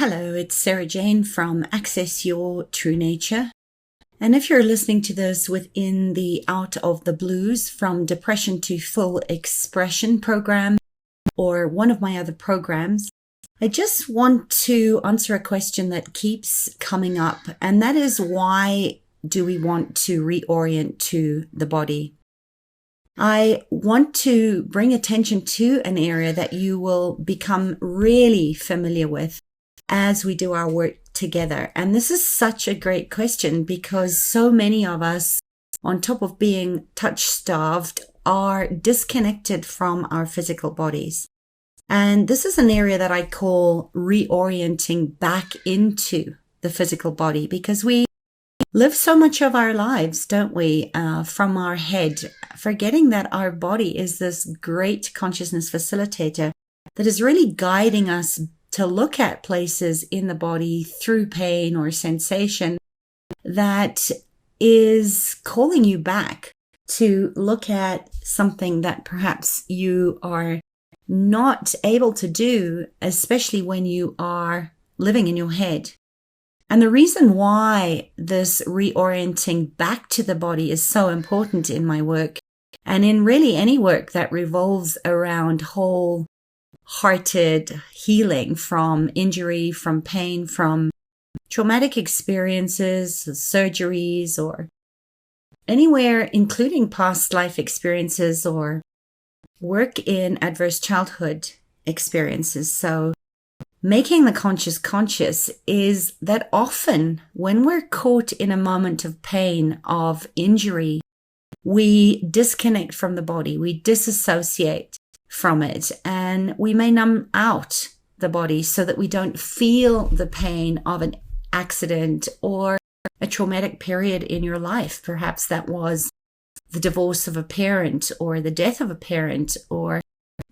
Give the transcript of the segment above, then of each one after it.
Hello, it's Sarah Jane from Access Your True Nature. And if you're listening to this within the Out of the Blues from Depression to Full Expression program or one of my other programs, I just want to answer a question that keeps coming up, and that is, why do we want to reorient to the body? I want to bring attention to an area that you will become really familiar with as we do our work together. And this is such a great question because so many of us, on top of being touch-starved, are disconnected from our physical bodies. And this is an area that I call reorienting back into the physical body, because we live so much of our lives, don't we, from our head, forgetting that our body is this great consciousness facilitator that is really guiding us to look at places in the body through pain or sensation that is calling you back to look at something that perhaps you are not able to do, especially when you are living in your head. And the reason why this reorienting back to the body is so important in my work, and in really any work that revolves around wholehearted healing from injury, from pain, from traumatic experiences, surgeries, or anywhere, including past life experiences or work in adverse childhood experiences. So making the conscious is that often when we're caught in a moment of pain, of injury, we disconnect from the body, we disassociate from it, and we may numb out the body so that we don't feel the pain of an accident or a traumatic period in your life. Perhaps that was the divorce of a parent or the death of a parent or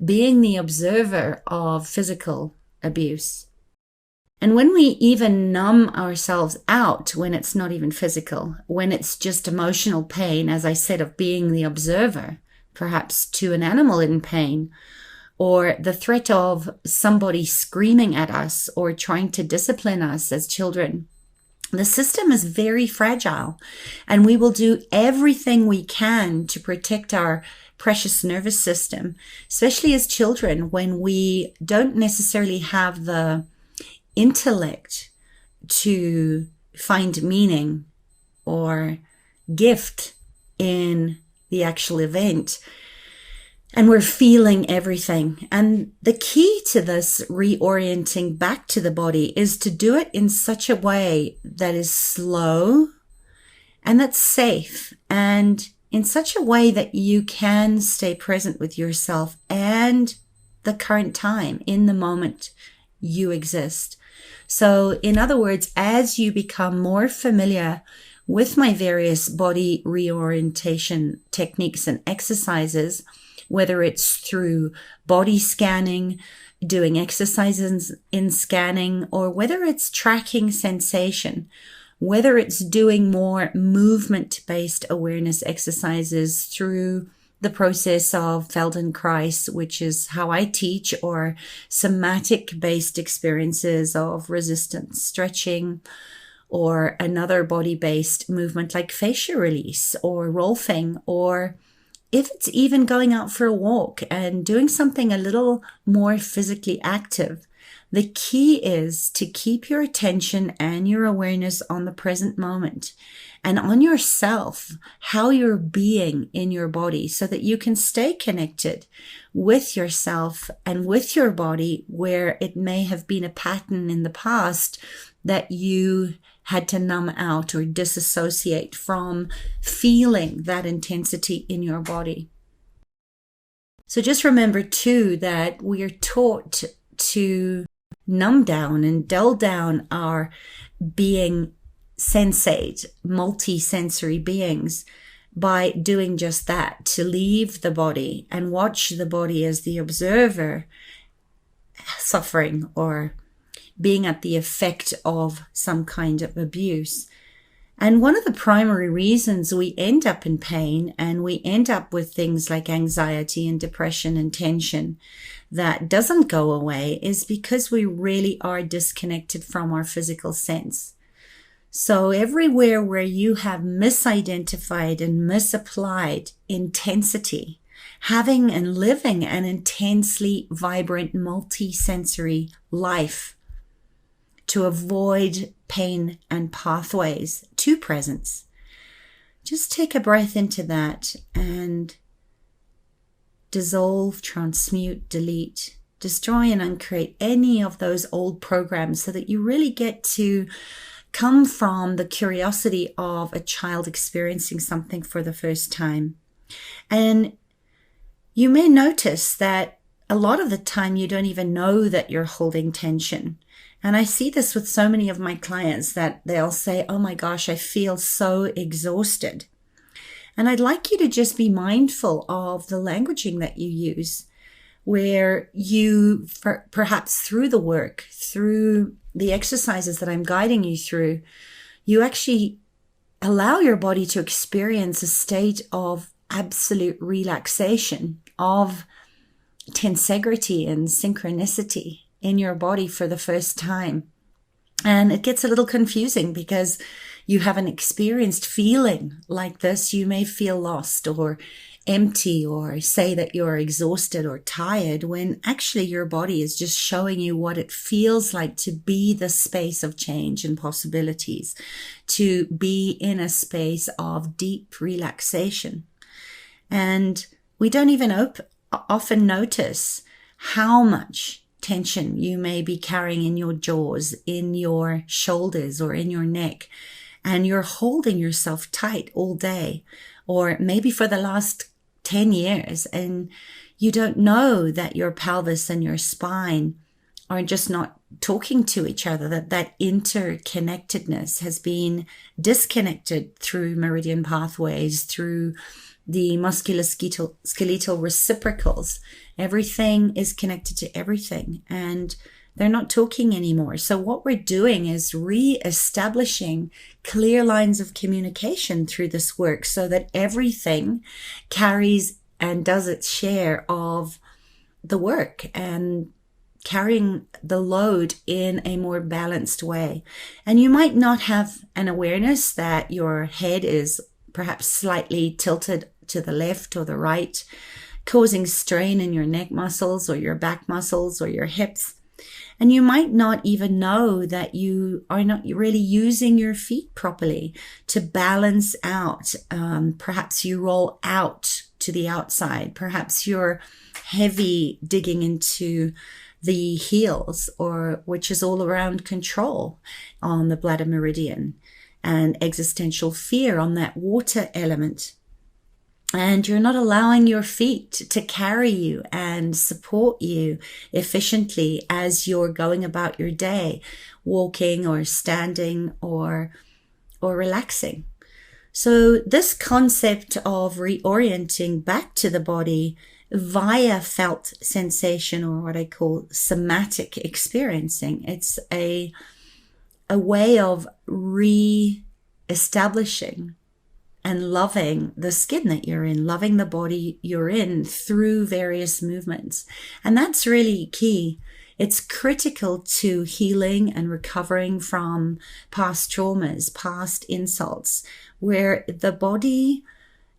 being the observer of physical abuse. And when we even numb ourselves out, when it's not even physical, when it's just emotional pain, as I said, of being the observer, perhaps to an animal in pain, or the threat of somebody screaming at us or trying to discipline us as children, the system is very fragile, and we will do everything we can to protect our precious nervous system, especially as children, when we don't necessarily have the intellect to find meaning or gift in the actual event. And we're feeling everything. And the key to this reorienting back to the body is to do it in such a way that is slow and that's safe, and in such a way that you can stay present with yourself and the current time in the moment you exist. So in other words, as you become more familiar with my various body reorientation techniques and exercises, whether it's through body scanning, doing exercises in scanning, or whether it's tracking sensation, whether it's doing more movement-based awareness exercises through the process of Feldenkrais, which is how I teach, or somatic-based experiences of resistance stretching, or another body-based movement like fascia release or rolfing, or if it's even going out for a walk and doing something a little more physically active. The key is to keep your attention and your awareness on the present moment and on yourself, how you're being in your body, so that you can stay connected with yourself and with your body, where it may have been a pattern in the past that you had to numb out or disassociate from feeling that intensity in your body. So just remember too that we are taught to numb down and dull down our being sensate, multi-sensory beings, by doing just that, to leave the body and watch the body as the observer suffering or being at the effect of some kind of abuse. And one of the primary reasons we end up in pain and we end up with things like anxiety and depression and tension that doesn't go away is because we really are disconnected from our physical sense. So everywhere where you have misidentified and misapplied intensity, having and living an intensely vibrant multi-sensory life to avoid pain and pathways to presence. Just take a breath into that and dissolve, transmute, delete, destroy and uncreate any of those old programs so that you really get to come from the curiosity of a child experiencing something for the first time. And you may notice that a lot of the time you don't even know that you're holding tension. And I see this with so many of my clients that they'll say, oh my gosh, I feel so exhausted. And I'd like you to just be mindful of the languaging that you use, where you, perhaps through the work, through the exercises that I'm guiding you through, you actually allow your body to experience a state of absolute relaxation, of tensegrity and synchronicity in your body for the first time. And it gets a little confusing because you haven't experienced feeling like this. You may feel lost or empty or say that you're exhausted or tired when actually your body is just showing you what it feels like to be the space of change and possibilities, to be in a space of deep relaxation. And we don't even often notice how much tension you may be carrying in your jaws, in your shoulders, or in your neck, and you're holding yourself tight all day, or maybe for the last 10 years, and you don't know that your pelvis and your spine are just not talking to each other, that interconnectedness has been disconnected through meridian pathways, through the musculoskeletal reciprocals. Everything is connected to everything, and they're not talking anymore. So what we're doing is re-establishing clear lines of communication through this work so that everything carries and does its share of the work and carrying the load in a more balanced way. And you might not have an awareness that your head is perhaps slightly tilted to the left or the right, causing strain in your neck muscles or your back muscles or your hips. And you might not even know that you are not really using your feet properly to balance out. Perhaps you roll out to the outside. Perhaps you're heavy digging into the heels, or which is all around control on the bladder meridian, and existential fear on that water element. And you're not allowing your feet to carry you and support you efficiently as you're going about your day, walking or standing or relaxing. So this concept of reorienting back to the body via felt sensation, or what I call somatic experiencing, it's a way of re-establishing and loving the skin that you're in, loving the body you're in through various movements. And that's really key. It's critical to healing and recovering from past traumas, past insults, where the body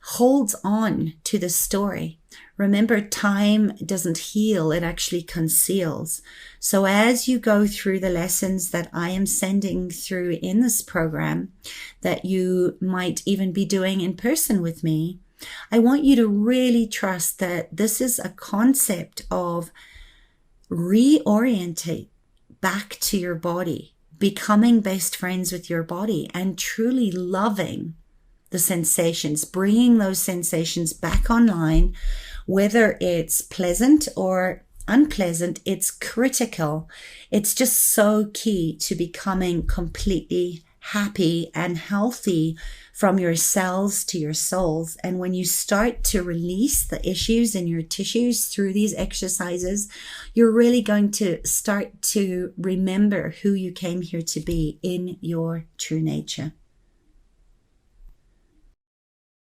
holds on to the story. Remember, time doesn't heal, it actually conceals. So as you go through the lessons that I am sending through in this program, that you might even be doing in person with me, I want you to really trust that this is a concept of reorientate back to your body, becoming best friends with your body, and truly loving the sensations, bringing those sensations back online. Whether it's pleasant or unpleasant, it's critical. It's just so key to becoming completely happy and healthy from your cells to your souls. And when you start to release the issues in your tissues through these exercises, you're really going to start to remember who you came here to be in your true nature.